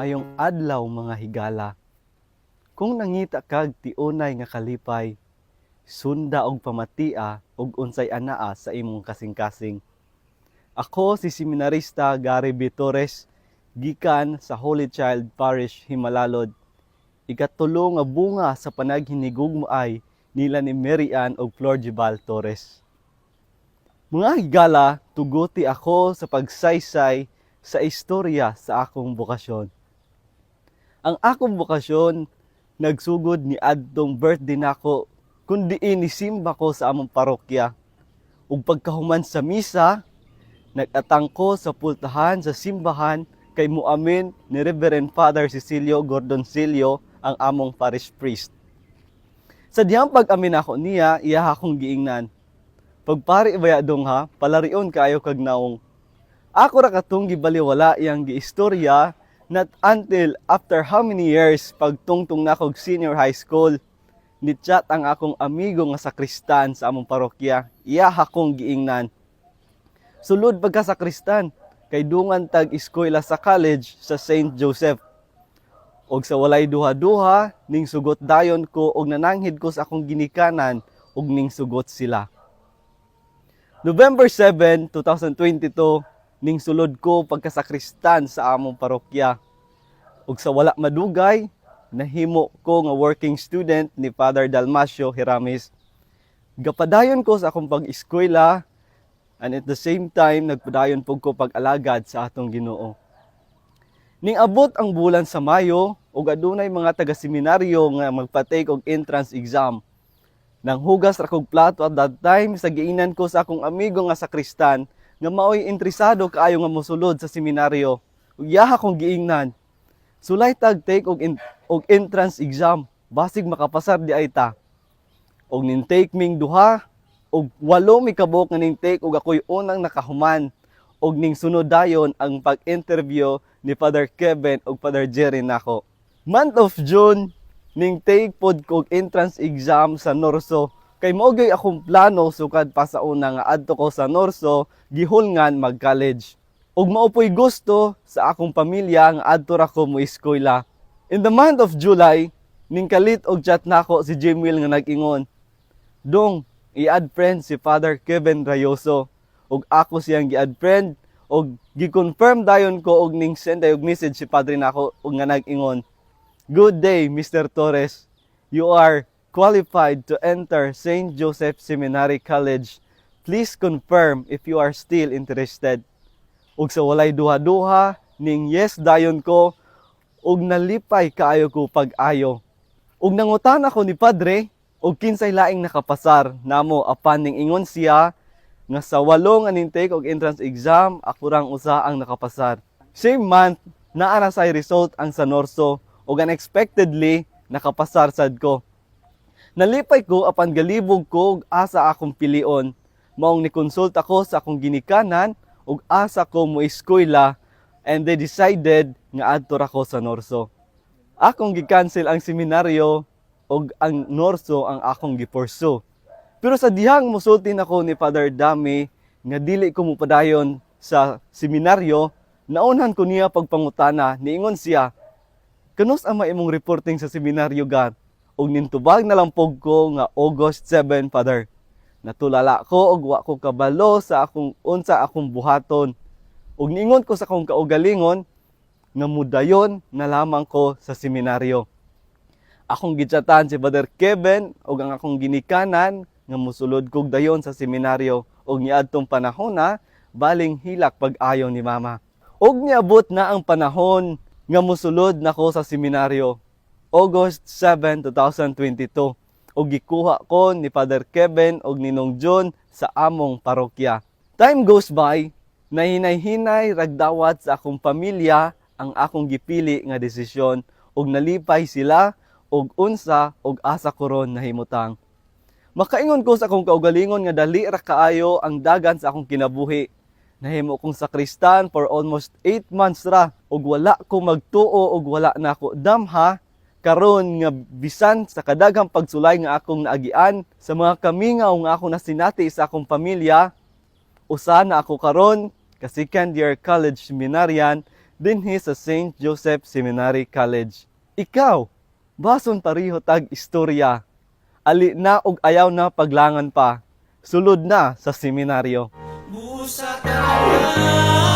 Mayong adlaw mga higala. Kung nangita kag tiunay nga kalipay, sunda og pamatia og unsay anaa sa imong kasing-kasing. Ako si seminarista Gary B. Torres, gikan sa Holy Child Parish, Himalalod. Ikatulo nga bunga sa panaghinigugmo ay nila ni Mary Ann og Flor Jibal Torres. Mga higala, tuguti ako sa pagsaysay sa istorya sa akong bokasyon. Ang akong bokasyon nagsugod ni adtong birthday nako kundi inisimba ko sa among parokya. Ug pagkahuman sa misa, nag-atang ko sa pultahan sa simbahan kay muamin ni Reverend Father Cecilio Gordoncillo ang among parish priest. Sa dihang pag-amin ako niya, iya akong giingnan. Pagpari baya dong ha, palarion kayo kag naong. Ako ra katong gibaliwala iyang giistorya not until after how many years pagtungtong na kog senior high school, ni-chat ang akong amigo nga sakristan sa among parokya. Iya akong giingnan. Sulod pagka sakristan, kay dungan tag eskwela sa college sa St. Joseph. Og sa walay duha-duha, ning sugot dayon ko og nananghid ko sa akong ginikanan og ning sugot sila. November 7, 2022, ning sulod ko pagkasakristan sa among parokya. Ug sa wala madugay, nahimo ko nga working student ni Father Dalmacio Hiramis. Gapadayon ko sa akong pag-eskwela and at the same time nagpadayon pug ko pag-alagad sa atong Ginoo. Ning abot ang bulan sa Mayo ug adunay mga taga-seminaryo nga magpa-take og entrance exam. Nang hugas ra kog plato at that time sa giingnan ko sa akong amigo nga sakristan nga maoy interesado kaayo nga mosulod sa seminaryo. Ug yaha kong giingnan. Sulay tag take og entrance exam basig makapasar di ay ta. Og nin take ming duha og 8 mi kabok nga ning take ug ako'y unang nakahuman. Og ning sunod dayon ang pag-interview ni Father Kevin ug Father Jerry nako. Month of June ning take pod kog entrance exam sa Norso. Kay maugay akong plano sukad pa sa una nga adto ko sa Norso, gihulngan mag-college. Ug maupoy gusto sa akong pamilya nga adto ra ko mo eskwela. In the month of July, ning kalit og chat nako si Jimwil nga nag-ingon. Dong, i-add friend si Father Kevin Rayoso. Ug ako siyang gi-add friend og gi-confirm dayon ko og ning send og message si Padre nako ug nga nag-ingon. Good day, Mr. Torres. You are qualified to enter St. Joseph Seminary College. Please confirm if you are still interested. Ug sa walay duha-duha, ning yes dayon ko, ug nalipay kaayo ko pag-ayo. Ug nangutan ako ni Padre, ug kinsay laing nakapasar, namo apan ning ingon siya, nga sa 8 aning take og entrance exam, ako rang usa ang nakapasar. Same month, naa na say result ang sa Norso, ug unexpectedly, nakapasar sad ko. Nalipay ko apan galibog ko ug asa akong pilion. Maong nikonsulta ko sa akong ginikanan ug asa ko mo eskwela and they decided nga adto ra ko sa Norso. Akong gi-cancel ang seminaryo ug ang Norso ang akong gi-pursue. Pero sa dihang musulti nako ni Father Dami nga dili ko mopadayon sa seminaryo, naunhan ko niya pagpangutana, niingon siya, "Kanus ang imong reporting sa seminaryo gan?" Ug nintubag na lang pog ko nga August 7, Father. Natulala ko og wa ko kabalo sa akong unsa akong buhaton. Ug niingon ko sa akong kaugalingon nga mudayon na lamang ko sa seminaryo. Akong gichatan si Father Kevin ug ang akong ginikanan nga mosulod kog dayon sa seminaryo ug niadtong panahon na baling hilak pag-ayo ni Mama. Ug niabot na ang panahon nga mosulod nako sa seminaryo. August 7, 2022, ug gikuha ko ni Father Kevin ug Ninong John sa among parokya. Time goes by, nahinay-hinay ragdawat sa akong pamilya ang akong gipili nga desisyon ug nalipay sila ug unsa ug asa koron nahimutang. Makaingon ko sa akong kaugalingon nga dali ra kaayo ang dagan sa akong kinabuhi. Nahimo kong sakristan for almost 8 months ra ug wala ko magtuo ug wala na ako damha. Karon nga bisan sa kadaghang pagsulay nga akong naagian sa mga kamingaw nga ako nasinati sa akong pamilya, usa na ako karon ka second year college seminarian dinhi sa St. Joseph Seminary College. Ikaw, bason pareho tag istorya. Ali na og ayaw na paglangan pa. Sulod na sa seminaryo. Busa talaga